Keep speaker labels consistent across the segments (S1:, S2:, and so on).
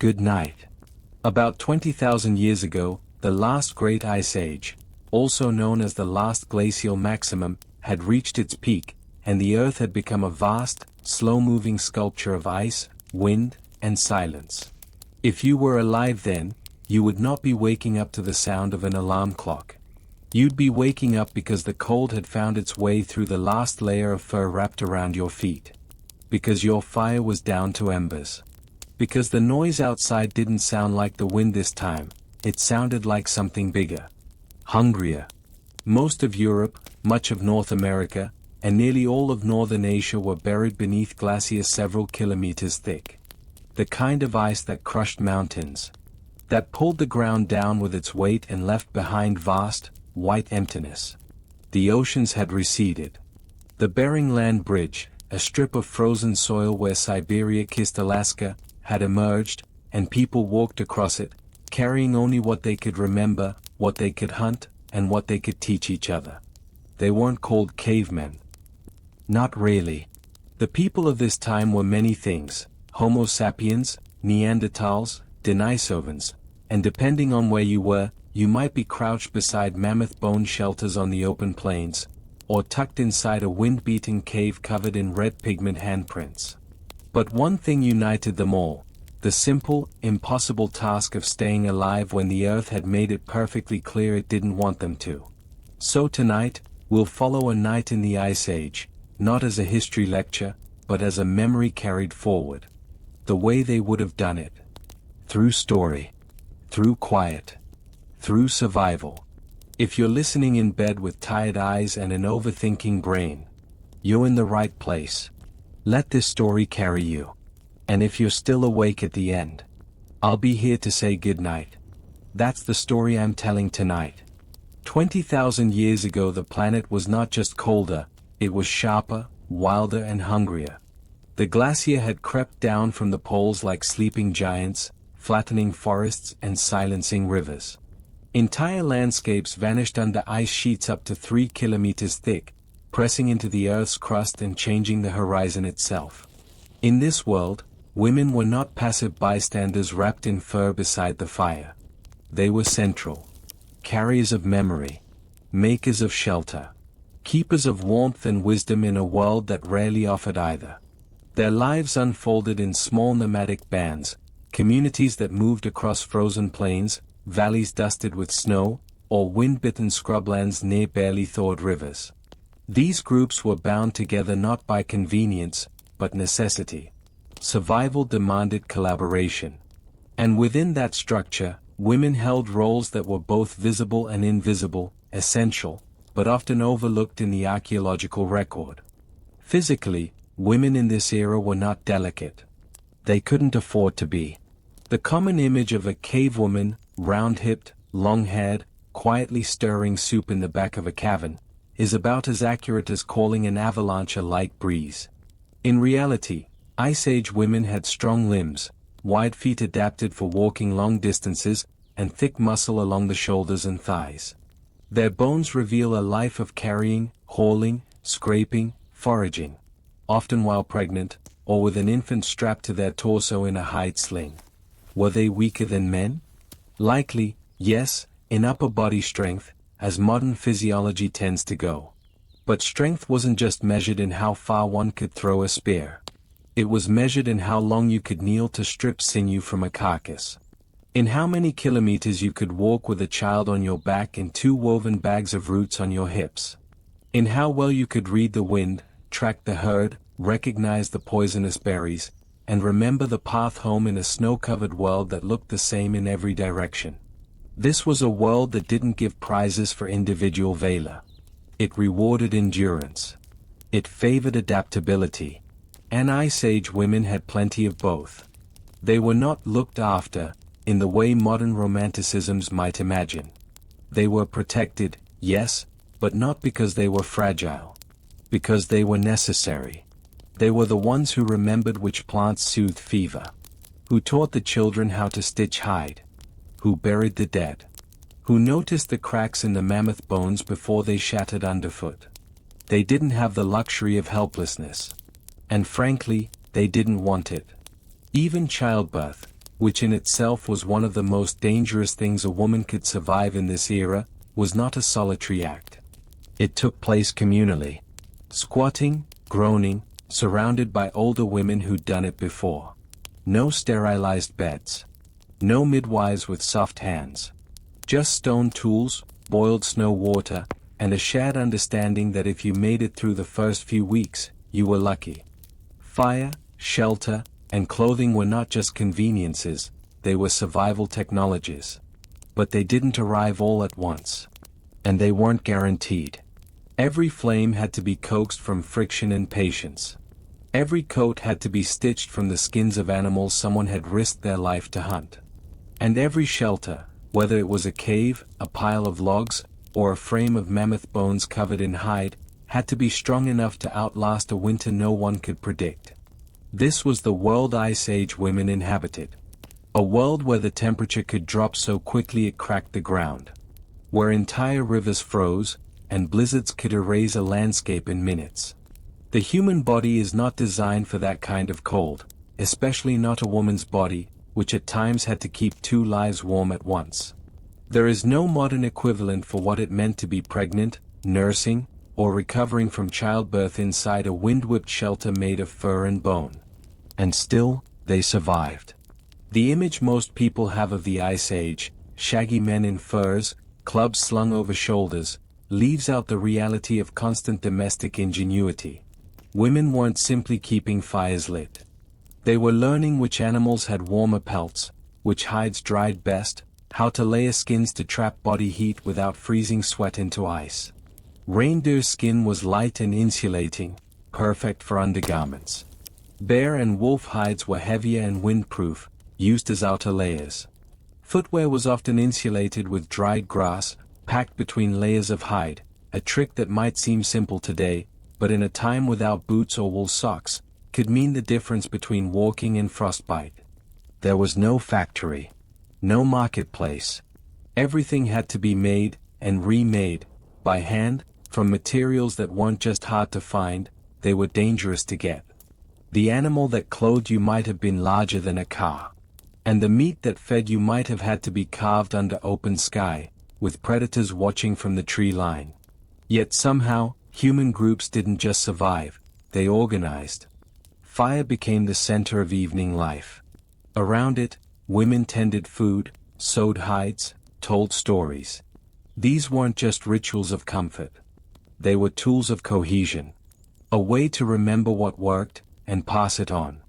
S1: Good night. About 20,000 years ago, the last great ice age, also known as the Last Glacial Maximum, had reached its peak, and the Earth had become a vast, slow-moving sculpture of ice, wind, and silence. If you were alive then, you would not be waking up to the sound of an alarm clock. You'd be waking up because the cold had found its way through the last layer of fur wrapped around your feet. Because your fire was down to embers. Because the noise outside didn't sound like the wind this time, it sounded like something bigger. Hungrier. Most of Europe, much of North America, and nearly all of Northern Asia were buried beneath glaciers several kilometers thick. The kind of ice that crushed mountains. That pulled the ground down with its weight and left behind vast, white emptiness. The oceans had receded. The Bering Land Bridge, a strip of frozen soil where Siberia kissed Alaska, had emerged, and people walked across it, carrying only what they could remember, what they could hunt, and what they could teach each other. They weren't called cavemen. Not really. The people of this time were many things: Homo sapiens, Neanderthals, Denisovans, and depending on where you were, you might be crouched beside mammoth bone shelters on the open plains, or tucked inside a wind-beaten cave covered in red pigment handprints. But one thing united them all: the simple, impossible task of staying alive when the Earth had made it perfectly clear it didn't want them to. So tonight, we'll follow a night in the Ice Age, not as a history lecture, but as a memory carried forward. The way they would have done it. Through story. Through quiet. Through survival. If you're listening in bed with tired eyes and an overthinking brain, you're in the right place. Let this story carry you. And if you're still awake at the end, I'll be here to say goodnight. That's the story I'm telling tonight. 20,000 years ago the planet was not just colder, it was sharper, wilder and hungrier. The glacier had crept down from the poles like sleeping giants, flattening forests and silencing rivers. Entire landscapes vanished under ice sheets up to 3 kilometers thick, pressing into the Earth's crust and changing the horizon itself. In this world, women were not passive bystanders wrapped in fur beside the fire. They were central. Carriers of memory. Makers of shelter. Keepers of warmth and wisdom in a world that rarely offered either. Their lives unfolded in small nomadic bands, communities that moved across frozen plains, valleys dusted with snow, or wind-bitten scrublands near barely thawed rivers. These groups were bound together not by convenience, but necessity. Survival demanded collaboration. And within that structure, women held roles that were both visible and invisible, essential, but often overlooked in the archaeological record. Physically, women in this era were not delicate. They couldn't afford to be. The common image of a cavewoman, round-hipped, long-haired, quietly stirring soup in the back of a cavern, is about as accurate as calling an avalanche a light breeze. In reality, Ice Age women had strong limbs, wide feet adapted for walking long distances, and thick muscle along the shoulders and thighs. Their bones reveal a life of carrying, hauling, scraping, foraging, often while pregnant, or with an infant strapped to their torso in a hide sling. Were they weaker than men? Likely, yes, in upper body strength, as modern physiology tends to go. But strength wasn't just measured in how far one could throw a spear. It was measured in how long you could kneel to strip sinew from a carcass. In how many kilometers you could walk with a child on your back and 2 woven bags of roots on your hips. In how well you could read the wind, track the herd, recognize the poisonous berries, and remember the path home in a snow-covered world that looked the same in every direction. This was a world that didn't give prizes for individual valor. It rewarded endurance. It favored adaptability. And Ice Age women had plenty of both. They were not looked after, in the way modern romanticisms might imagine. They were protected, yes, but not because they were fragile. Because they were necessary. They were the ones who remembered which plants soothed fever. Who taught the children how to stitch hide. Who buried the dead. Who noticed the cracks in the mammoth bones before they shattered underfoot. They didn't have the luxury of helplessness. And frankly, they didn't want it. Even childbirth, which in itself was one of the most dangerous things a woman could survive in this era, was not a solitary act. It took place communally. Squatting, groaning, surrounded by older women who'd done it before. No sterilized beds. No midwives with soft hands. Just stone tools, boiled snow water, and a shared understanding that if you made it through the first few weeks, you were lucky. Fire, shelter, and clothing were not just conveniences, they were survival technologies. But they didn't arrive all at once. And they weren't guaranteed. Every flame had to be coaxed from friction and patience. Every coat had to be stitched from the skins of animals someone had risked their life to hunt. And every shelter, whether it was a cave, a pile of logs, or a frame of mammoth bones covered in hide, had to be strong enough to outlast a winter no one could predict. This was the world Ice Age women inhabited. A world where the temperature could drop so quickly it cracked the ground. Where entire rivers froze, and blizzards could erase a landscape in minutes. The human body is not designed for that kind of cold, especially not a woman's body, which at times had to keep two lives warm at once. There is no modern equivalent for what it meant to be pregnant, nursing, or recovering from childbirth inside a wind-whipped shelter made of fur and bone. And still, they survived. The image most people have of the Ice Age, shaggy men in furs, clubs slung over shoulders, leaves out the reality of constant domestic ingenuity. Women weren't simply keeping fires lit. They were learning which animals had warmer pelts, which hides dried best, how to layer skins to trap body heat without freezing sweat into ice. Reindeer skin was light and insulating, perfect for undergarments. Bear and wolf hides were heavier and windproof, used as outer layers. Footwear was often insulated with dried grass, packed between layers of hide, a trick that might seem simple today, but in a time without boots or wool socks, could mean the difference between walking and frostbite. There was no factory. No marketplace. Everything had to be made, and remade, by hand, from materials that weren't just hard to find, they were dangerous to get. The animal that clothed you might have been larger than a car. And the meat that fed you might have had to be carved under open sky, with predators watching from the tree line. Yet somehow, human groups didn't just survive, they organized. Fire became the center of evening life. Around it, women tended food, sewed hides, told stories. These weren't just rituals of comfort. They were tools of cohesion. A way to remember what worked, and pass it on.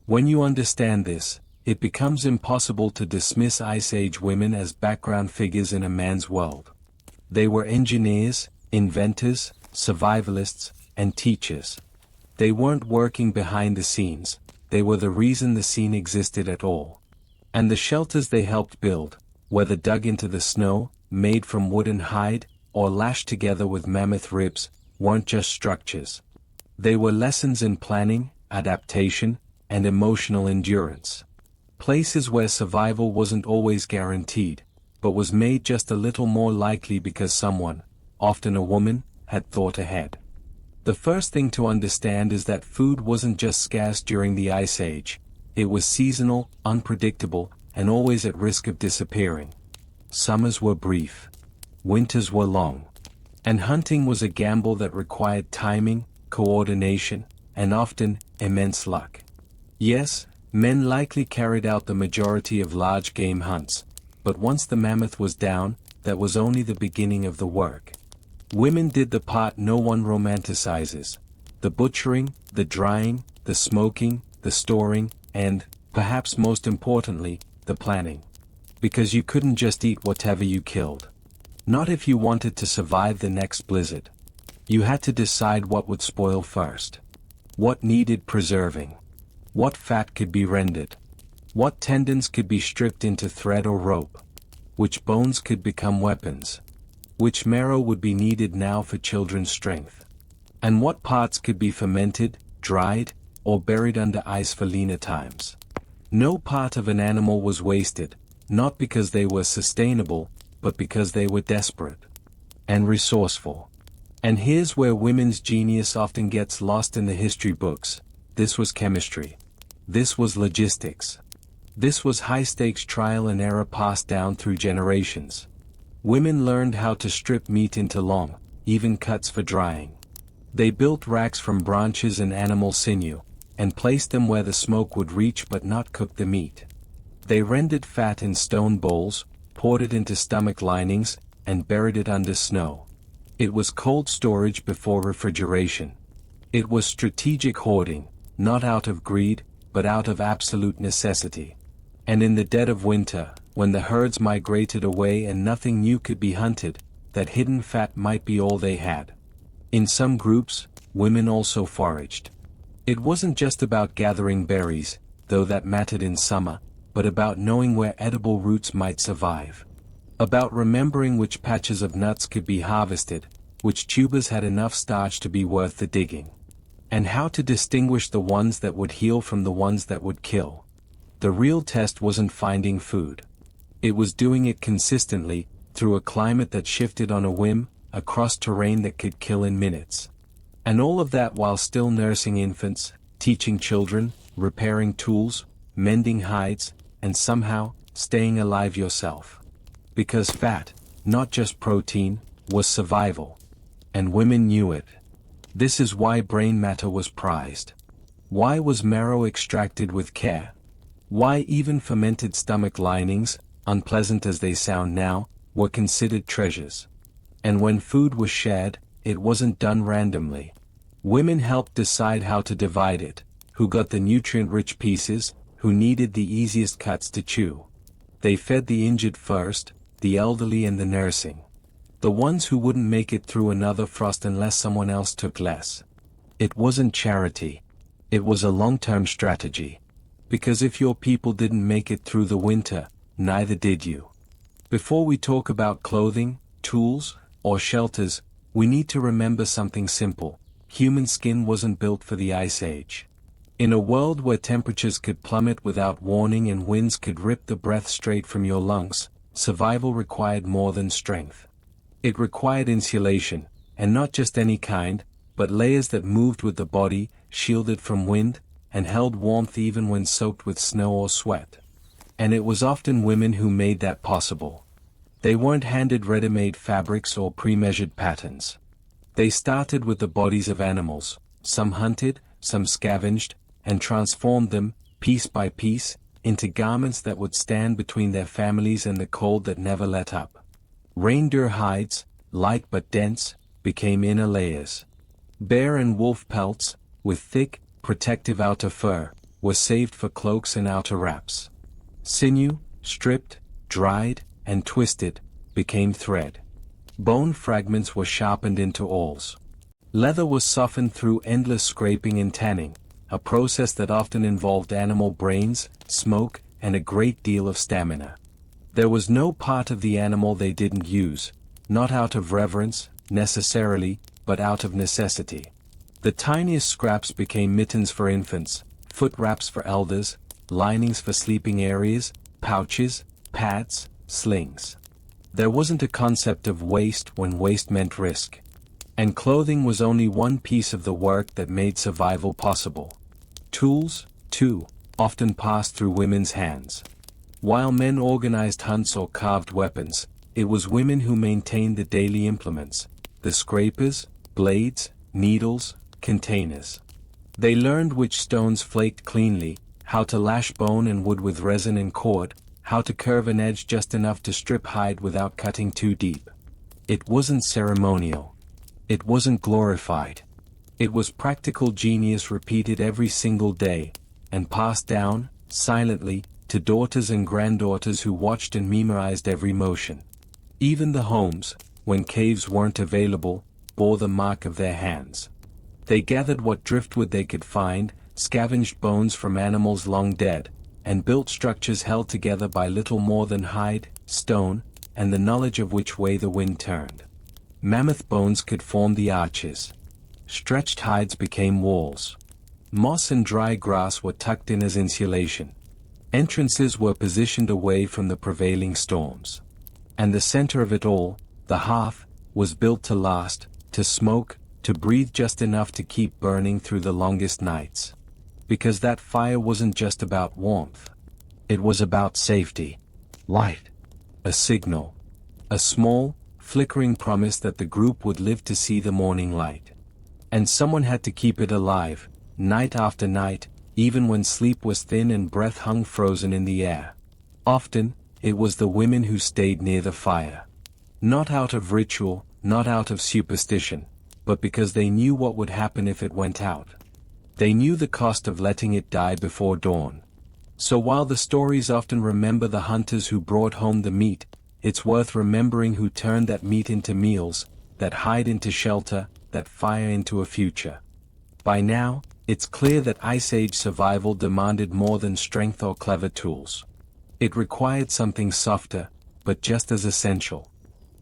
S1: When you understand this, it becomes impossible to dismiss Ice Age women as background figures in a man's world. They were engineers, inventors, survivalists, and teachers. They weren't working behind the scenes, they were the reason the scene existed at all. And the shelters they helped build, whether dug into the snow, made from wood and hide, or lashed together with mammoth ribs, weren't just structures. They were lessons in planning, adaptation, and emotional endurance. Places where survival wasn't always guaranteed, but was made just a little more likely because someone, often a woman, had thought ahead. The first thing to understand is that food wasn't just scarce during the Ice Age, it was seasonal, unpredictable, and always at risk of disappearing. Summers were brief. Winters were long. And hunting was a gamble that required timing, coordination, and often, immense luck. Yes, men likely carried out the majority of large game hunts, but once the mammoth was down, that was only the beginning of the work. Women did the part no one romanticizes: the butchering, the drying, the smoking, the storing, and, perhaps most importantly, the planning. Because you couldn't just eat whatever you killed. Not if you wanted to survive the next blizzard. You had to decide what would spoil first. What needed preserving. What fat could be rendered. What tendons could be stripped into thread or rope. Which bones could become weapons. Which marrow would be needed now for children's strength. And what parts could be fermented, dried, or buried under ice for leaner times. No part of an animal was wasted, not because they were sustainable, but because they were desperate. And resourceful. And here's where women's genius often gets lost in the history books. This was chemistry. This was logistics. This was high-stakes trial and error passed down through generations. Women learned how to strip meat into long, even cuts for drying. They built racks from branches and animal sinew, and placed them where the smoke would reach but not cook the meat. They rendered fat in stone bowls, poured it into stomach linings, and buried it under snow. It was cold storage before refrigeration. It was strategic hoarding, not out of greed, but out of absolute necessity. And in the dead of winter, when the herds migrated away and nothing new could be hunted, that hidden fat might be all they had. In some groups, women also foraged. It wasn't just about gathering berries, though that mattered in summer, but about knowing where edible roots might survive. About remembering which patches of nuts could be harvested, which tubers had enough starch to be worth the digging. And how to distinguish the ones that would heal from the ones that would kill. The real test wasn't finding food. It was doing it consistently, through a climate that shifted on a whim, across terrain that could kill in minutes. And all of that while still nursing infants, teaching children, repairing tools, mending hides, and somehow, staying alive yourself. Because fat, not just protein, was survival. And women knew it. This is why brain matter was prized. Why was marrow extracted with care? Why even fermented stomach linings, unpleasant as they sound now, were considered treasures. And when food was shared, it wasn't done randomly. Women helped decide how to divide it, who got the nutrient-rich pieces, who needed the easiest cuts to chew. They fed the injured first, the elderly and the nursing. The ones who wouldn't make it through another frost unless someone else took less. It wasn't charity. It was a long-term strategy. Because if your people didn't make it through the winter, neither did you. Before we talk about clothing, tools, or shelters, we need to remember something simple. Human skin wasn't built for the Ice Age. In a world where temperatures could plummet without warning and winds could rip the breath straight from your lungs, survival required more than strength. It required insulation, and not just any kind, but layers that moved with the body, shielded from wind, and held warmth even when soaked with snow or sweat. And it was often women who made that possible. They weren't handed ready-made fabrics or pre-measured patterns. They started with the bodies of animals, some hunted, some scavenged, and transformed them, piece by piece, into garments that would stand between their families and the cold that never let up. Reindeer hides, light but dense, became inner layers. Bear and wolf pelts, with thick, protective outer fur, were saved for cloaks and outer wraps. Sinew, stripped, dried, and twisted, became thread. Bone fragments were sharpened into awls. Leather was softened through endless scraping and tanning, a process that often involved animal brains, smoke, and a great deal of stamina. There was no part of the animal they didn't use, not out of reverence, necessarily, but out of necessity. The tiniest scraps became mittens for infants, foot wraps for elders, linings for sleeping areas, pouches, pads, slings. There wasn't a concept of waste when waste meant risk. And clothing was only one piece of the work that made survival possible. Tools, too, often passed through women's hands. While men organized hunts or carved weapons, it was women who maintained the daily implements, the scrapers, blades, needles, containers. They learned which stones flaked cleanly, how to lash bone and wood with resin and cord, how to curve an edge just enough to strip hide without cutting too deep. It wasn't ceremonial. It wasn't glorified. It was practical genius repeated every single day, and passed down, silently, to daughters and granddaughters who watched and memorized every motion. Even the homes, when caves weren't available, bore the mark of their hands. They gathered what driftwood they could find, scavenged bones from animals long dead, and built structures held together by little more than hide, stone, and the knowledge of which way the wind turned. Mammoth bones could form the arches. Stretched hides became walls. Moss and dry grass were tucked in as insulation. Entrances were positioned away from the prevailing storms. And the center of it all, the hearth, was built to last, to smoke, to breathe just enough to keep burning through the longest nights. Because that fire wasn't just about warmth. It was about safety. Light. A signal. A small, flickering promise that the group would live to see the morning light. And someone had to keep it alive, night after night, even when sleep was thin and breath hung frozen in the air. Often, it was the women who stayed near the fire. Not out of ritual, not out of superstition, but because they knew what would happen if it went out. They knew the cost of letting it die before dawn. So while the stories often remember the hunters who brought home the meat, it's worth remembering who turned that meat into meals, that hide into shelter, that fire into a future. By now, it's clear that Ice Age survival demanded more than strength or clever tools. It required something softer, but just as essential.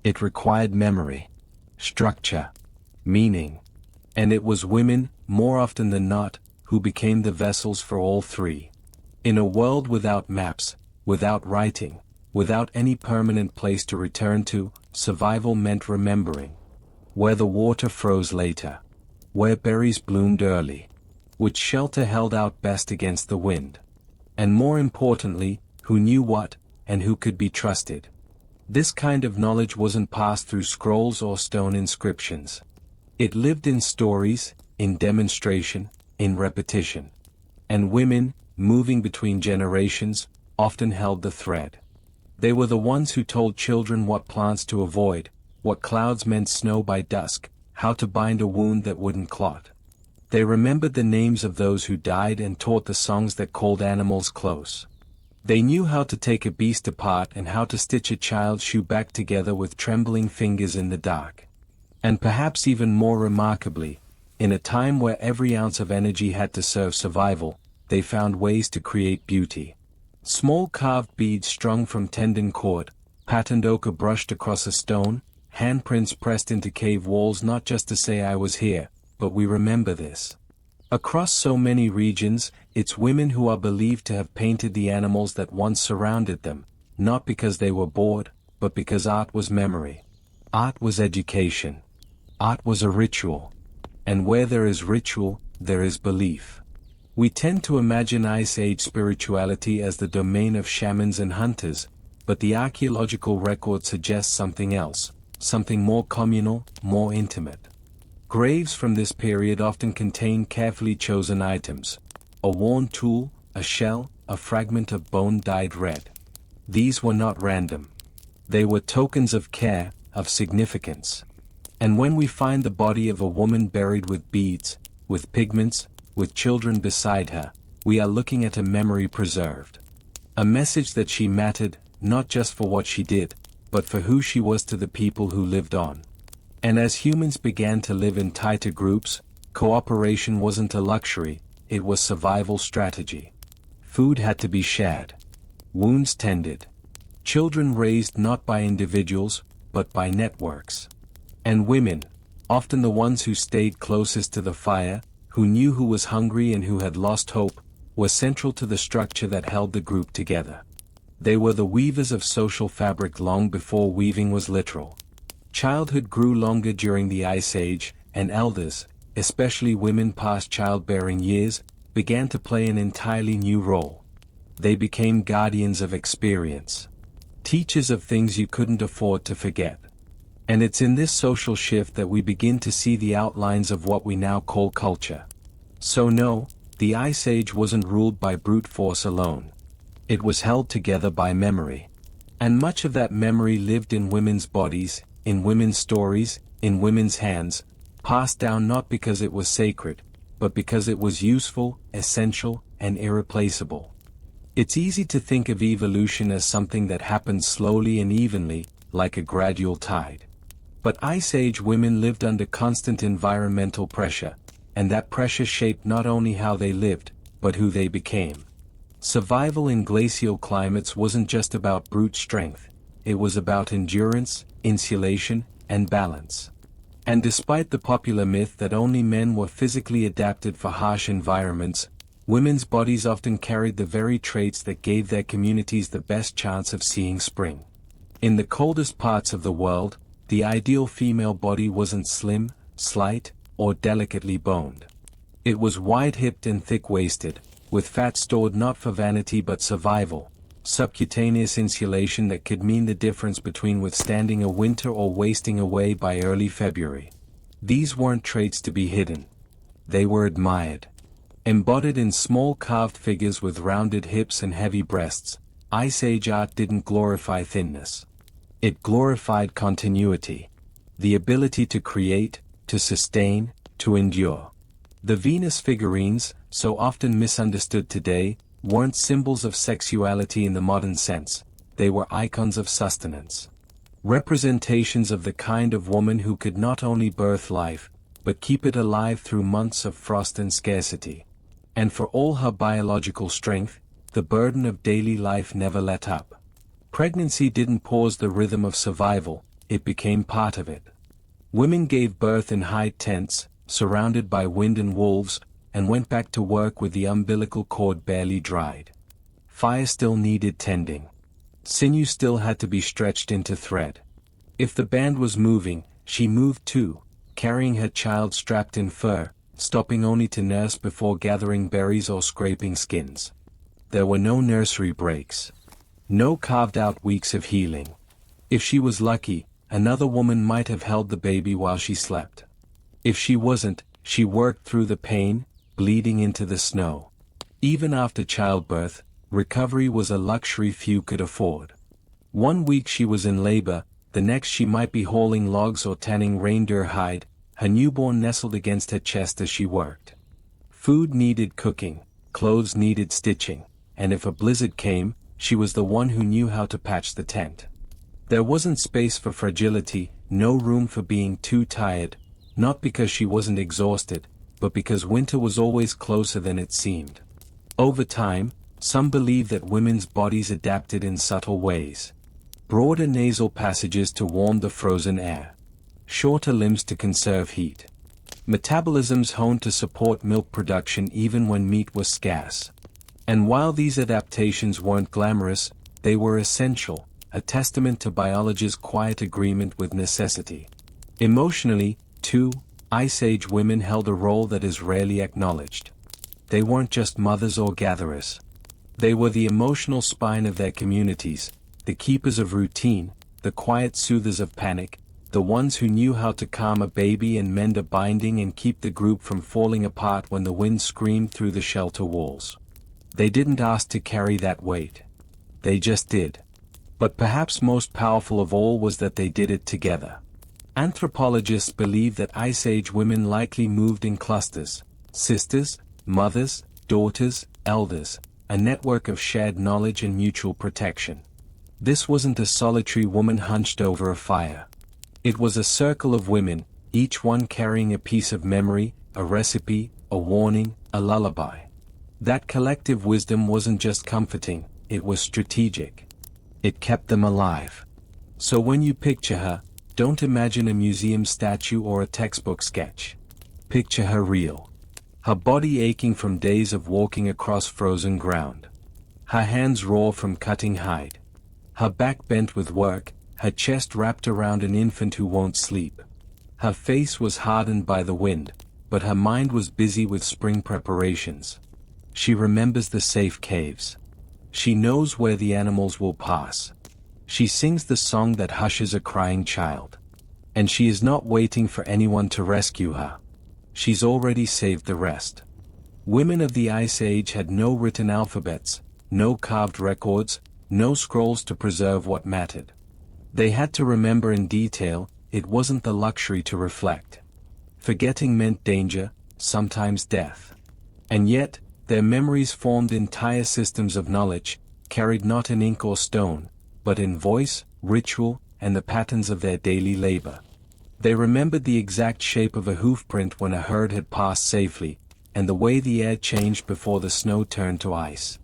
S1: It required memory, structure, meaning. And it was women, more often than not, who became the vessels for all three. In a world without maps, without writing, without any permanent place to return to, survival meant remembering. Where the water froze later. Where berries bloomed early. Which shelter held out best against the wind. And more importantly, who knew what, and who could be trusted. This kind of knowledge wasn't passed through scrolls or stone inscriptions. It lived in stories, in demonstration, in repetition. And women, moving between generations, often held the thread. They were the ones who told children what plants to avoid, what clouds meant snow by dusk, how to bind a wound that wouldn't clot. They remembered the names of those who died and taught the songs that called animals close. They knew how to take a beast apart and how to stitch a child's shoe back together with trembling fingers in the dark. And perhaps even more remarkably, in a time where every ounce of energy had to serve survival, they found ways to create beauty. Small carved beads strung from tendon cord, patterned ochre brushed across a stone, handprints pressed into cave walls not just to say I was here, but we remember this. Across so many regions, it's women who are believed to have painted the animals that once surrounded them, not because they were bored, but because art was memory. Art was education. Art was a ritual. And where there is ritual, there is belief. We tend to imagine Ice Age spirituality as the domain of shamans and hunters, but the archaeological record suggests something else, something more communal, more intimate. Graves from this period often contain carefully chosen items. A worn tool, a shell, a fragment of bone dyed red. These were not random. They were tokens of care, of significance. And when we find the body of a woman buried with beads, with pigments, with children beside her, we are looking at a memory preserved. A message that she mattered, not just for what she did, but for who she was to the people who lived on. And as humans began to live in tighter groups, cooperation wasn't a luxury, it was survival strategy. Food had to be shared. Wounds tended. Children raised not by individuals, but by networks. And women, often the ones who stayed closest to the fire, who knew who was hungry and who had lost hope, were central to the structure that held the group together. They were the weavers of social fabric long before weaving was literal. Childhood grew longer during the Ice Age, and elders, especially women past childbearing years, began to play an entirely new role. They became guardians of experience. Teachers of things you couldn't afford to forget. And it's in this social shift that we begin to see the outlines of what we now call culture. So no, the Ice Age wasn't ruled by brute force alone. It was held together by memory. And much of that memory lived in women's bodies, in women's stories, in women's hands, passed down not because it was sacred, but because it was useful, essential, and irreplaceable. It's easy to think of evolution as something that happens slowly and evenly, like a gradual tide. But Ice Age women lived under constant environmental pressure, and that pressure shaped not only how they lived, but who they became. Survival in glacial climates wasn't just about brute strength, it was about endurance, insulation, and balance. And despite the popular myth that only men were physically adapted for harsh environments, women's bodies often carried the very traits that gave their communities the best chance of seeing spring. In the coldest parts of the world, the ideal female body wasn't slim, slight, or delicately boned. It was wide-hipped and thick-waisted, with fat stored not for vanity but survival, subcutaneous insulation that could mean the difference between withstanding a winter or wasting away by early February. These weren't traits to be hidden. They were admired. Embodied in small carved figures with rounded hips and heavy breasts, Ice Age art didn't glorify thinness. It glorified continuity. The ability to create, to sustain, to endure. The Venus figurines, so often misunderstood today, weren't symbols of sexuality in the modern sense, they were icons of sustenance. Representations of the kind of woman who could not only birth life, but keep it alive through months of frost and scarcity. And for all her biological strength, the burden of daily life never let up. Pregnancy didn't pause the rhythm of survival, it became part of it. Women gave birth in high tents, surrounded by wind and wolves, and went back to work with the umbilical cord barely dried. Fire still needed tending. Sinew still had to be stretched into thread. If the band was moving, she moved too, carrying her child strapped in fur, stopping only to nurse before gathering berries or scraping skins. There were no nursery breaks. No carved-out weeks of healing. If she was lucky, another woman might have held the baby while she slept. If she wasn't, she worked through the pain, bleeding into the snow. Even after childbirth, recovery was a luxury few could afford. 1 week she was in labor, the next she might be hauling logs or tanning reindeer hide, her newborn nestled against her chest as she worked. Food needed cooking, clothes needed stitching, and if a blizzard came, she was the one who knew how to patch the tent. There wasn't space for fragility, no room for being too tired, not because she wasn't exhausted, but because winter was always closer than it seemed. Over time, some believe that women's bodies adapted in subtle ways. Broader nasal passages to warm the frozen air. Shorter limbs to conserve heat. Metabolisms honed to support milk production even when meat was scarce. And while these adaptations weren't glamorous, they were essential, a testament to biology's quiet agreement with necessity. Emotionally, too, Ice Age women held a role that is rarely acknowledged. They weren't just mothers or gatherers. They were the emotional spine of their communities, the keepers of routine, the quiet soothers of panic, the ones who knew how to calm a baby and mend a binding and keep the group from falling apart when the wind screamed through the shelter walls. They didn't ask to carry that weight. They just did. But perhaps most powerful of all was that they did it together. Anthropologists believe that Ice Age women likely moved in clusters, sisters, mothers, daughters, elders, a network of shared knowledge and mutual protection. This wasn't a solitary woman hunched over a fire. It was a circle of women, each one carrying a piece of memory, a recipe, a warning, a lullaby. That collective wisdom wasn't just comforting, it was strategic. It kept them alive. So when you picture her, don't imagine a museum statue or a textbook sketch. Picture her real. Her body aching from days of walking across frozen ground. Her hands raw from cutting hide. Her back bent with work, her chest wrapped around an infant who won't sleep. Her face was hardened by the wind, but her mind was busy with spring preparations. She remembers the safe caves. She knows where the animals will pass. She sings the song that hushes a crying child. And she is not waiting for anyone to rescue her. She's already saved the rest. Women of the Ice Age had no written alphabets, no carved records, no scrolls to preserve what mattered. They had to remember in detail, it wasn't the luxury to reflect. Forgetting meant danger, sometimes death. And yet, their memories formed entire systems of knowledge, carried not in ink or stone, but in voice, ritual, and the patterns of their daily labor. They remembered the exact shape of a hoofprint when a herd had passed safely, and the way the air changed before the snow turned to ice.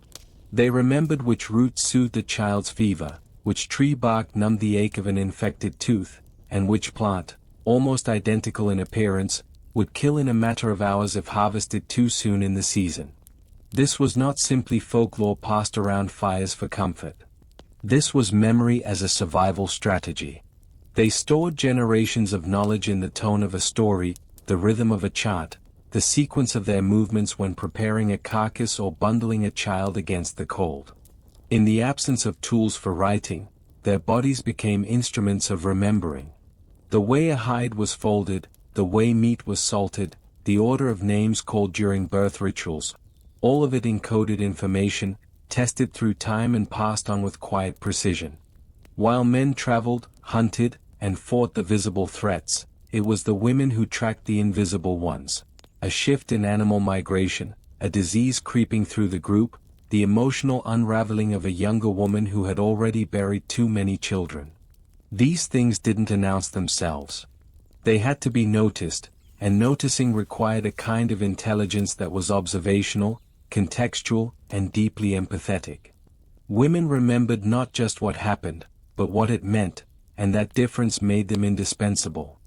S1: They remembered which root soothed a child's fever, which tree bark numbed the ache of an infected tooth, and which plant, almost identical in appearance, would kill in a matter of hours if harvested too soon in the season. This was not simply folklore passed around fires for comfort. This was memory as a survival strategy. They stored generations of knowledge in the tone of a story, the rhythm of a chant, the sequence of their movements when preparing a carcass or bundling a child against the cold. In the absence of tools for writing, their bodies became instruments of remembering. The way a hide was folded, the way meat was salted, the order of names called during birth rituals, all of it encoded information, tested through time and passed on with quiet precision. While men traveled, hunted, and fought the visible threats, it was the women who tracked the invisible ones. A shift in animal migration, a disease creeping through the group, the emotional unraveling of a younger woman who had already buried too many children. These things didn't announce themselves. They had to be noticed, and noticing required a kind of intelligence that was observational, contextual, and deeply empathetic. Women remembered not just what happened, but what it meant, and that difference made them indispensable.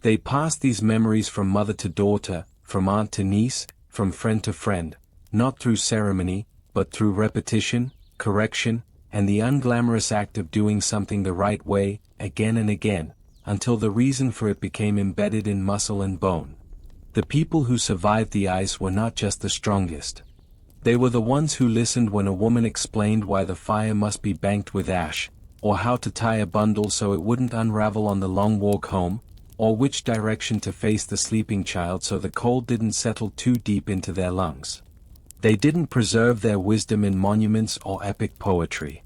S1: They passed these memories from mother to daughter, from aunt to niece, from friend to friend, not through ceremony, but through repetition, correction, and the unglamorous act of doing something the right way, again and again, until the reason for it became embedded in muscle and bone. The people who survived the ice were not just the strongest. They were the ones who listened when a woman explained why the fire must be banked with ash, or how to tie a bundle so it wouldn't unravel on the long walk home, or which direction to face the sleeping child so the cold didn't settle too deep into their lungs. They didn't preserve their wisdom in monuments or epic poetry.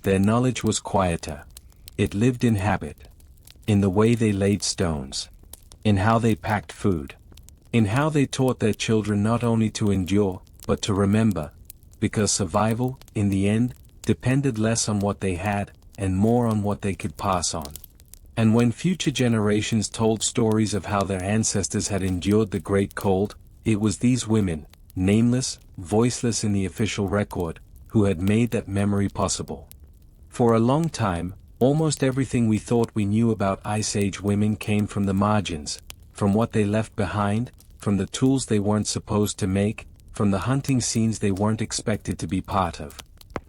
S1: Their knowledge was quieter. It lived in habit. In the way they laid stones. In how they packed food. In how they taught their children not only to endure, but to remember, because survival, in the end, depended less on what they had, and more on what they could pass on. And when future generations told stories of how their ancestors had endured the Great Cold, it was these women, nameless, voiceless in the official record, who had made that memory possible. For a long time, almost everything we thought we knew about Ice Age women came from the margins, from what they left behind, from the tools they weren't supposed to make, from the hunting scenes they weren't expected to be part of.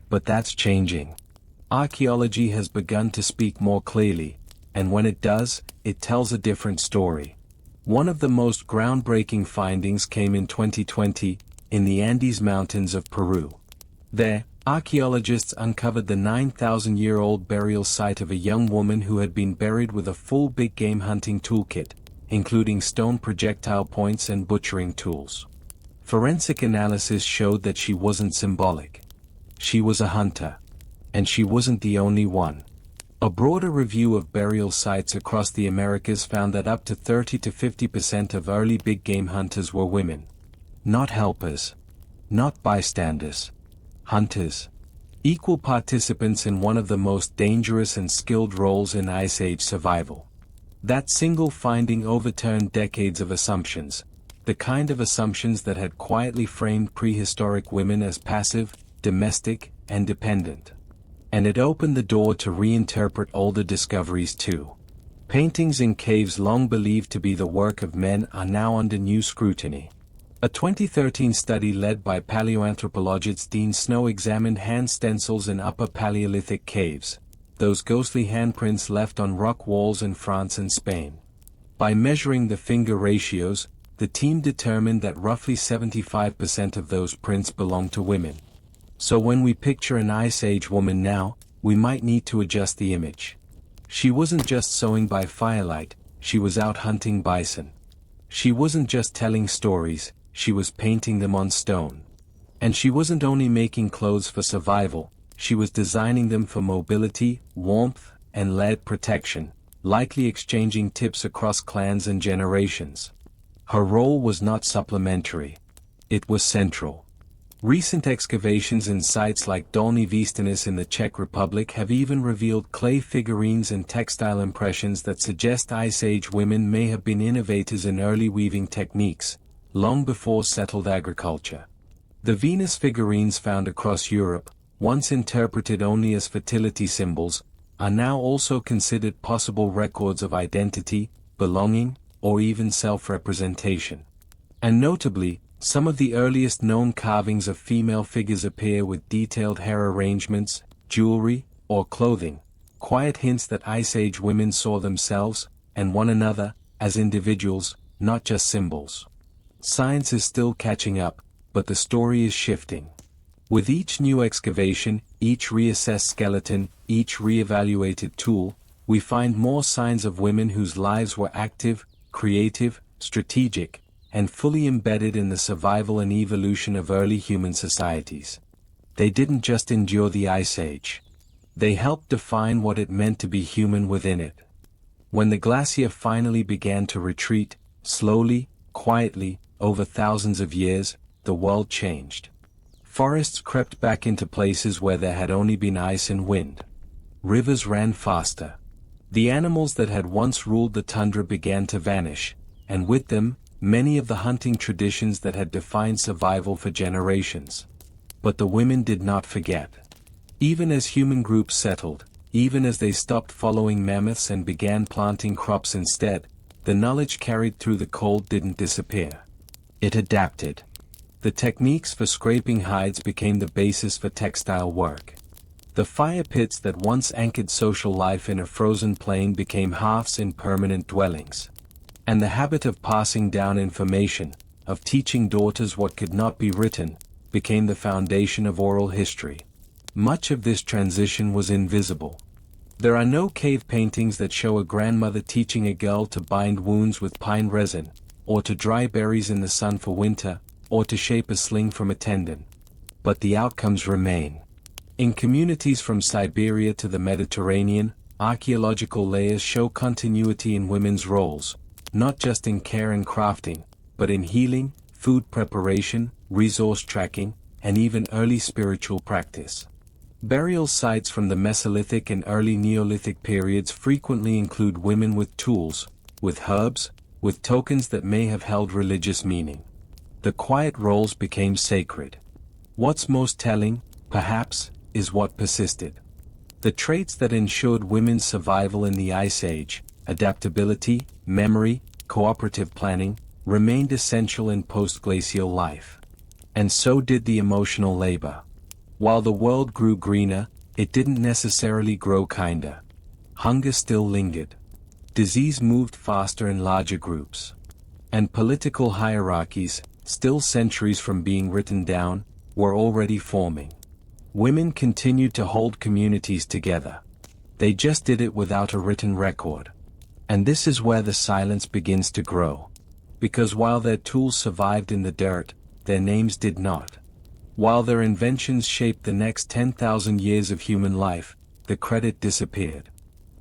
S1: But that's changing. Archaeology has begun to speak more clearly, and when it does, it tells a different story. One of the most groundbreaking findings came in 2020, in the Andes Mountains of Peru. There, archaeologists uncovered the 9,000-year-old burial site of a young woman who had been buried with a full big game hunting toolkit, including stone projectile points and butchering tools. Forensic analysis showed that she wasn't symbolic. She was a hunter. And she wasn't the only one. A broader review of burial sites across the Americas found that up to 30 to 50% of early big game hunters were women. Not helpers. Not bystanders. Hunters. Equal participants in one of the most dangerous and skilled roles in Ice Age survival. That single finding overturned decades of assumptions, the kind of assumptions that had quietly framed prehistoric women as passive, domestic, and dependent. And it opened the door to reinterpret older discoveries too. Paintings in caves long believed to be the work of men are now under new scrutiny. A 2013 study led by paleoanthropologist Dean Snow examined hand stencils in Upper Paleolithic caves, those ghostly handprints left on rock walls in France and Spain. By measuring the finger ratios, the team determined that roughly 75% of those prints belong to women. So when we picture an Ice Age woman now, we might need to adjust the image. She wasn't just sewing by firelight, she was out hunting bison. She wasn't just telling stories, she was painting them on stone. And she wasn't only making clothes for survival, she was designing them for mobility, warmth, and lead protection, likely exchanging tips across clans and generations. Her role was not supplementary. It was central. Recent excavations in sites like Dolní Věstonice in the Czech Republic have even revealed clay figurines and textile impressions that suggest Ice Age women may have been innovators in early weaving techniques, long before settled agriculture. The Venus figurines found across Europe, once interpreted only as fertility symbols, are now also considered possible records of identity, belonging, or even self-representation. And notably, some of the earliest known carvings of female figures appear with detailed hair arrangements, jewelry, or clothing, quiet hints that Ice Age women saw themselves, and one another, as individuals, not just symbols. Science is still catching up, but the story is shifting. With each new excavation, each reassessed skeleton, each re-evaluated tool, we find more signs of women whose lives were active, creative, strategic, and fully embedded in the survival and evolution of early human societies. They didn't just endure the Ice Age. They helped define what it meant to be human within it. When the glacier finally began to retreat, slowly, quietly, over thousands of years, the world changed. Forests crept back into places where there had only been ice and wind. Rivers ran faster. The animals that had once ruled the tundra began to vanish, and with them, many of the hunting traditions that had defined survival for generations. But the women did not forget. Even as human groups settled, even as they stopped following mammoths and began planting crops instead, the knowledge carried through the cold didn't disappear. It adapted. The techniques for scraping hides became the basis for textile work. The fire pits that once anchored social life in a frozen plain became hearths in permanent dwellings. And the habit of passing down information, of teaching daughters what could not be written, became the foundation of oral history. Much of this transition was invisible. There are no cave paintings that show a grandmother teaching a girl to bind wounds with pine resin, or to dry berries in the sun for winter, or to shape a sling from a tendon. But the outcomes remain. In communities from Siberia to the Mediterranean, archaeological layers show continuity in women's roles, not just in care and crafting, but in healing, food preparation, resource tracking, and even early spiritual practice. Burial sites from the Mesolithic and early Neolithic periods frequently include women with tools, with herbs, with tokens that may have held religious meaning. The quiet roles became sacred. What's most telling, perhaps, is what persisted. The traits that ensured women's survival in the Ice Age, adaptability, memory, cooperative planning, remained essential in post-glacial life. And so did the emotional labor. While the world grew greener, it didn't necessarily grow kinder. Hunger still lingered. Disease moved faster in larger groups. And political hierarchies, still centuries from being written down, were already forming. Women continued to hold communities together. They just did it without a written record. And this is where the silence begins to grow. Because while their tools survived in the dirt, their names did not. While their inventions shaped the next 10,000 years of human life, the credit disappeared.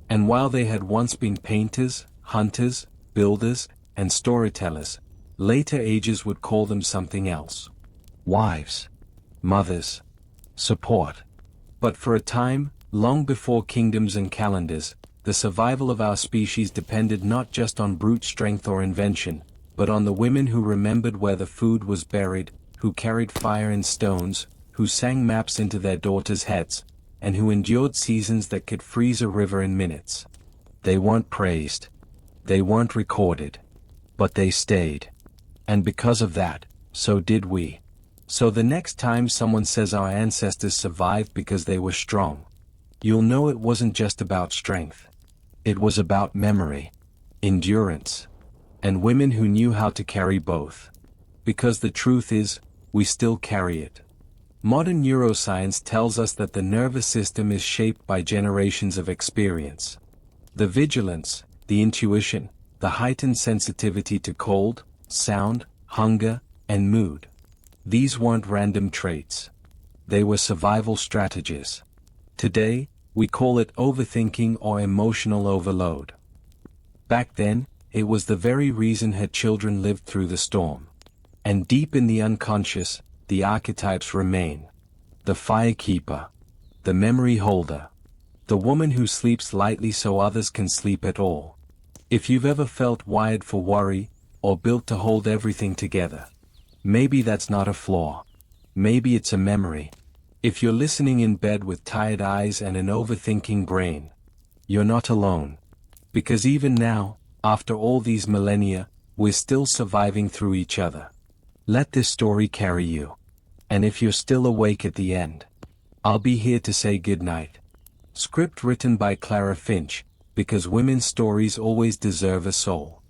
S1: And while they had once been painters, hunters, builders, and storytellers, later ages would call them something else. Wives. Mothers. Support. But for a time, long before kingdoms and calendars, the survival of our species depended not just on brute strength or invention, but on the women who remembered where the food was buried, who carried fire in stones, who sang maps into their daughters' heads, and who endured seasons that could freeze a river in minutes. They weren't praised. They weren't recorded. But they stayed. And because of that, so did we. So the next time someone says our ancestors survived because they were strong, you'll know it wasn't just about strength. It was about memory, endurance, and women who knew how to carry both. Because the truth is, we still carry it. Modern neuroscience tells us that the nervous system is shaped by generations of experience. The vigilance, the intuition, the heightened sensitivity to cold, sound, hunger, and mood. These weren't random traits. They were survival strategies. Today, we call it overthinking or emotional overload. Back then, it was the very reason her children lived through the storm. And deep in the unconscious, the archetypes remain. The firekeeper. The memory holder. The woman who sleeps lightly so others can sleep at all. If you've ever felt wired for worry, or built to hold everything together, maybe that's not a flaw. Maybe it's a memory. If you're listening in bed with tired eyes and an overthinking brain, you're not alone. Because even now, after all these millennia, we're still surviving through each other. Let this story carry you. And if you're still awake at the end, I'll be here to say goodnight. Script written by Clara Finch, because women's stories always deserve a soul.